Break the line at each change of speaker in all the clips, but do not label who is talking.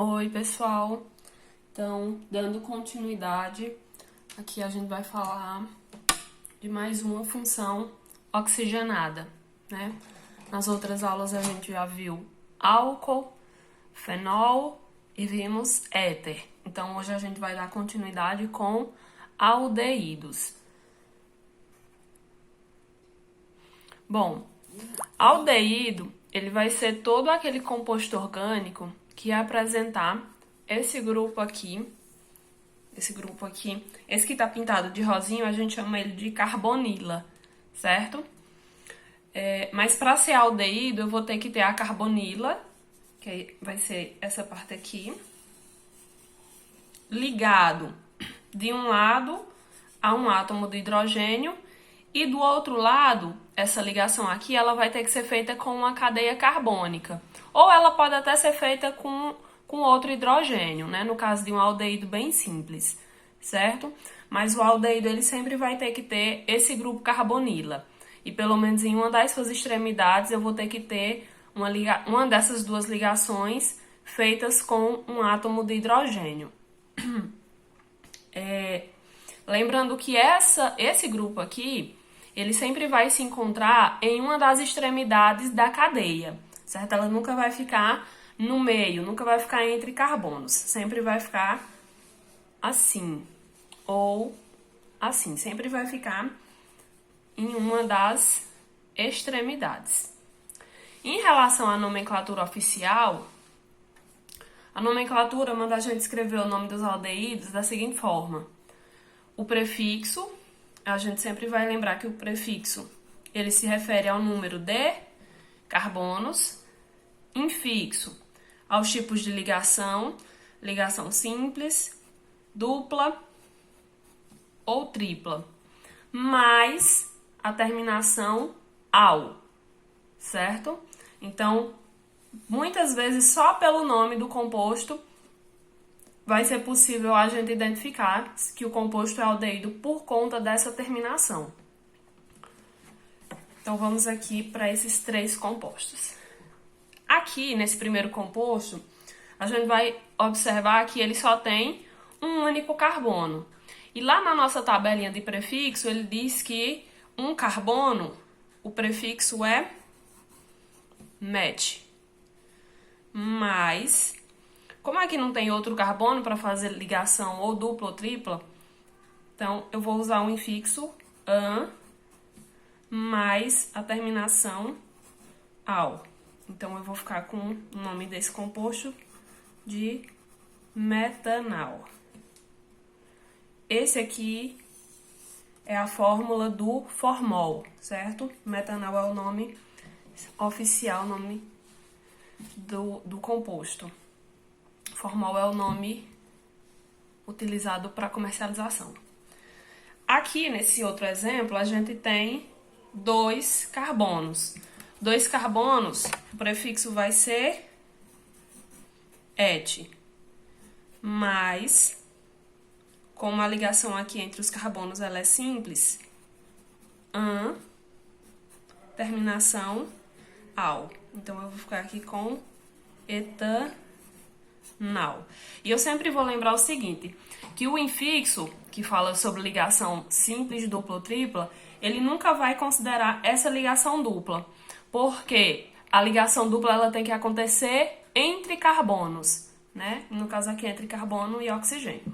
Oi, pessoal. Então, dando continuidade, aqui a gente vai falar de mais uma função oxigenada, né? Nas outras aulas a gente já viu álcool, fenol e vimos éter. Então, hoje a gente vai dar continuidade com aldeídos. Bom, aldeído, ele vai ser todo aquele composto orgânico que apresentar esse grupo aqui, esse que tá pintado de rosinho, a gente chama ele de carbonila, certo? Mas para ser aldeído, eu vou ter que ter a carbonila, que vai ser essa parte aqui, ligado de um lado a um átomo de hidrogênio e do outro lado, essa ligação aqui, ela vai ter que ser feita com uma cadeia carbônica. Ou ela pode até ser feita com outro hidrogênio, né? No caso de um aldeído bem simples, certo? Mas o aldeído, ele sempre vai ter que ter esse carbonila. E pelo menos em uma das suas extremidades, eu vou ter que ter uma dessas duas ligações feitas com um átomo de hidrogênio. Lembrando que esse grupo aqui, ele sempre vai se encontrar em uma das extremidades da cadeia, certo? Ela nunca vai ficar no meio, nunca vai ficar entre carbonos, sempre vai ficar assim, ou assim, sempre vai ficar em uma das extremidades. Em relação à nomenclatura oficial, a nomenclatura manda a gente escrever o nome dos aldeídos da seguinte forma. O prefixo, a gente sempre vai lembrar que o prefixo, ele se refere ao número de carbonos, infixo aos tipos de ligação, ligação simples, dupla ou tripla, mais a terminação ao, certo? Então, muitas vezes só pelo nome do composto vai ser possível a gente identificar que o composto é aldeído por conta dessa terminação. Então, vamos aqui para esses três compostos. Aqui, nesse primeiro composto, a gente vai observar que ele só tem um único carbono. E lá na nossa tabelinha de prefixo, ele diz que um carbono, o prefixo é met. Mas, como aqui não tem outro carbono para fazer ligação ou dupla ou tripla, então eu vou usar o infixo an mais a terminação ao. Então eu vou ficar com o nome desse composto de metanal. Esse aqui é a fórmula do formol, certo? Metanal é o nome oficial, o nome do composto. Formol é o nome utilizado para comercialização. Aqui, nesse outro exemplo, a gente tem dois carbonos. Dois carbonos, o prefixo vai ser et, mas, como a ligação aqui entre os carbonos ela é simples, an, terminação ao. Então, eu vou ficar aqui com etanal. E eu sempre vou lembrar o seguinte, que o infixo, que fala sobre ligação simples, dupla ou tripla, ele nunca vai considerar essa ligação dupla, porque a ligação dupla ela tem que acontecer entre carbonos, né? No caso aqui, entre carbono e oxigênio.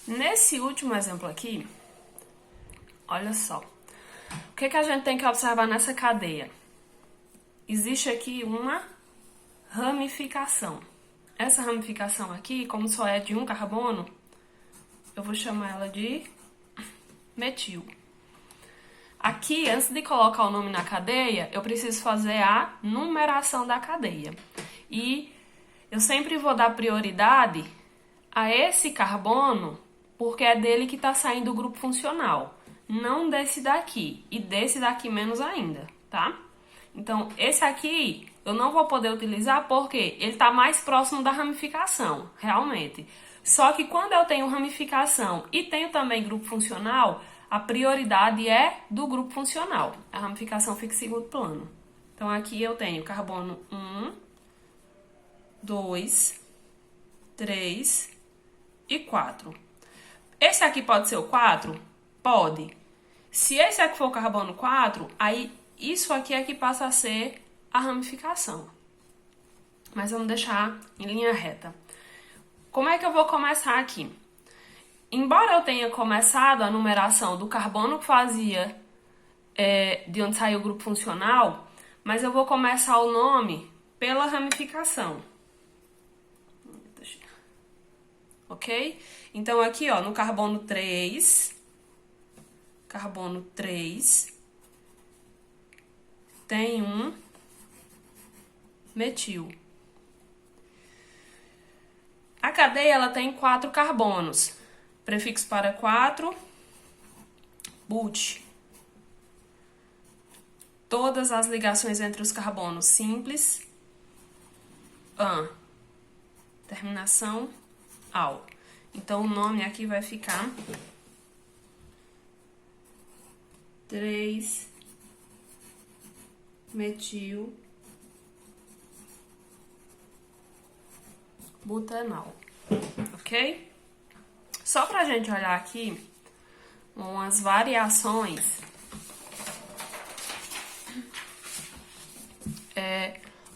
Nesse último exemplo aqui, olha só, o que a gente tem que observar nessa cadeia? Existe aqui uma ramificação. Essa ramificação aqui, como só é de um carbono, eu vou chamar ela de metil. Aqui, antes de colocar o nome na cadeia, eu preciso fazer a numeração da cadeia. E eu sempre vou dar prioridade a esse carbono, porque é dele que está saindo o grupo funcional, não desse daqui, e desse daqui menos ainda, tá? Então, esse aqui eu não vou poder utilizar porque ele está mais próximo da ramificação, realmente. Só que quando eu tenho ramificação e tenho também grupo funcional, a prioridade é do grupo funcional. A ramificação fica em segundo plano. Então, aqui eu tenho carbono 1, 2, 3 e 4. Esse aqui pode ser o 4? Pode. Se esse aqui for o carbono 4, aí isso aqui é que passa a ser a ramificação. Mas vamos deixar em linha reta. Como é que eu vou começar aqui? Embora eu tenha começado a numeração do carbono que fazia de onde saiu o grupo funcional, mas eu vou começar o nome pela ramificação. Ok? Então, aqui, ó, no carbono 3, tem um metil. A cadeia, ela tem 4 carbonos. Prefixo para 4, but. Todas as ligações entre os carbonos simples, an. Terminação, al. Então, o nome aqui vai ficar 3-metil butanal, ok? Só pra gente olhar aqui umas variações,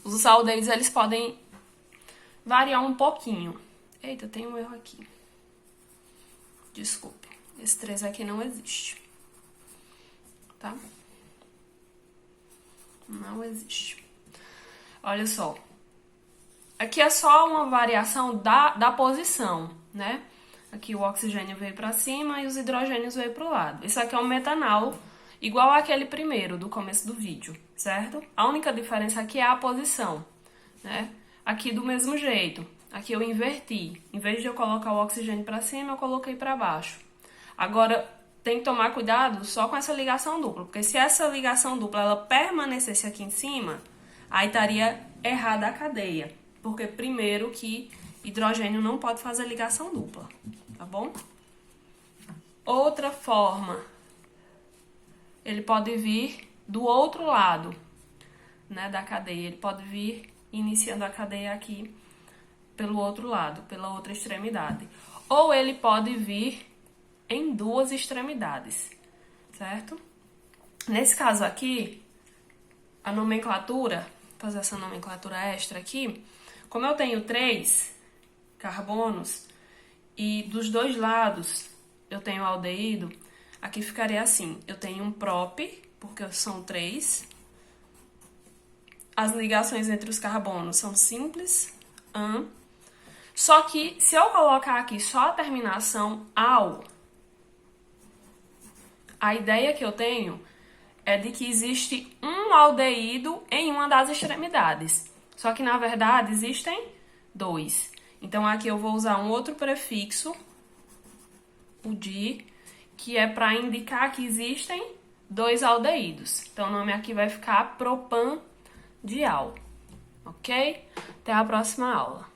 os aldeídos, eles podem variar um pouquinho. Eita, tem um erro aqui. Desculpe, esse 3 aqui não existe, tá? Não existe. Olha só. Aqui é só uma variação da posição, né? Aqui o oxigênio veio para cima e os hidrogênios veio para o lado. Isso aqui é um metanal, igual àquele primeiro, do começo do vídeo, certo? A única diferença aqui é a posição, né? Aqui do mesmo jeito. Aqui eu inverti. Em vez de eu colocar o oxigênio para cima, eu coloquei para baixo. Agora, tem que tomar cuidado só com essa ligação dupla, porque se essa ligação dupla ela permanecesse aqui em cima, aí estaria errada a cadeia. Porque primeiro que hidrogênio não pode fazer ligação dupla, tá bom? Outra forma, ele pode vir do outro lado, né, da cadeia. Ele pode vir iniciando a cadeia aqui pelo outro lado, pela outra extremidade. Ou ele pode vir em duas extremidades, certo? Nesse caso aqui, a nomenclatura, vou fazer essa nomenclatura extra aqui, como eu tenho 3 carbonos e dos dois lados eu tenho aldeído, aqui ficaria assim, eu tenho um prop, porque são 3, as ligações entre os carbonos são simples, an, só que se eu colocar aqui só a terminação al, a ideia que eu tenho é de que existe um aldeído em uma das extremidades. Só que, na verdade, existem 2. Então, aqui eu vou usar um outro prefixo, o di, que é para indicar que existem 2 aldeídos. Então, o nome aqui vai ficar propandial. Ok? Até a próxima aula.